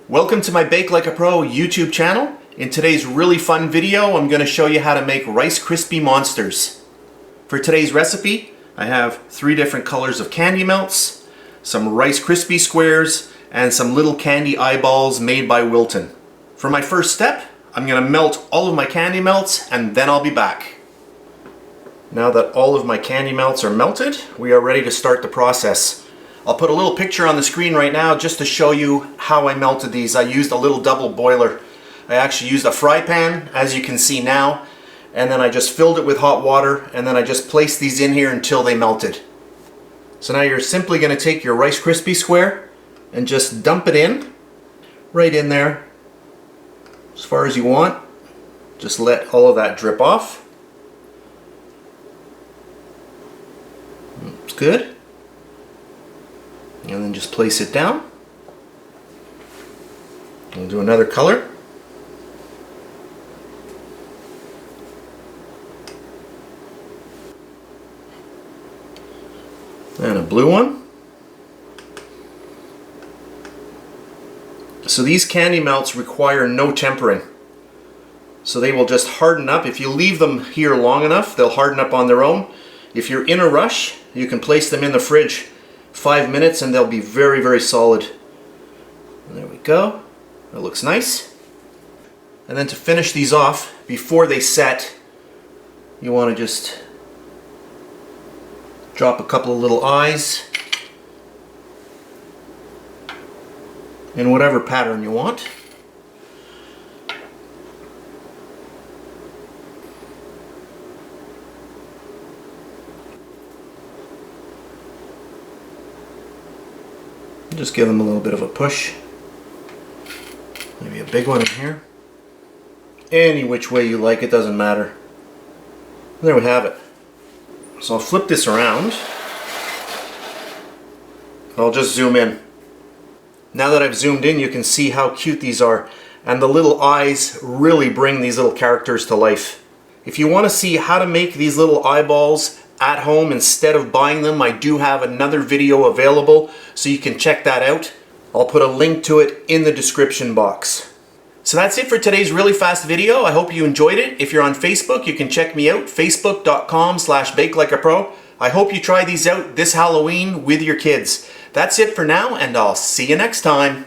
Welcome to my Bake Like a Pro YouTube channel. In today's really fun video, I'm going to show you how to make Rice Krispie monsters. For today's recipe, I have 3 different colors of candy melts, some Rice Krispie squares, and some little candy eyeballs made by Wilton. For my first step, I'm going to melt all of my candy melts and then I'll be back. Now that all of my candy melts are melted, we are ready to start the process. I'll put a little picture on the screen right now just to show you how I melted these. I used a little double boiler. I actually used a fry pan, as you can see now, and then I just filled it with hot water, and then I just placed these in here until they melted. So now you're simply going to take your Rice Krispie square and just dump it in, right in there, as far as you want. Just let all of that drip off. It's good. And then just place it down. We'll do another color. And a blue one. So these candy melts require no tempering. So they will just harden up. If you leave them here long enough, they'll harden up on their own. If you're in a rush, you can place them in the fridge 5 minutes and they'll be very, very solid. And there we go. That looks nice. And then to finish these off, before they set, you want to just drop a couple of little eyes in whatever pattern you want. Just give them a little bit of a push. Maybe a big one in here. Any which way you like, it doesn't matter. There we have it. So I'll flip this around. I'll just zoom in. Now that I've zoomed in, you can see how cute these are. And the little eyes really bring these little characters to life. If you want to see how to make these little eyeballs at home instead of buying them, I do have another video available, so you can check that out. I'll put a link to it in the description box. So that's it for today's really fast video. I hope you enjoyed it. If you're on Facebook, you can check me out, facebook.com/BakeLikeAPro. I hope you try these out this Halloween with your kids. That's it for now, and I'll see you next time.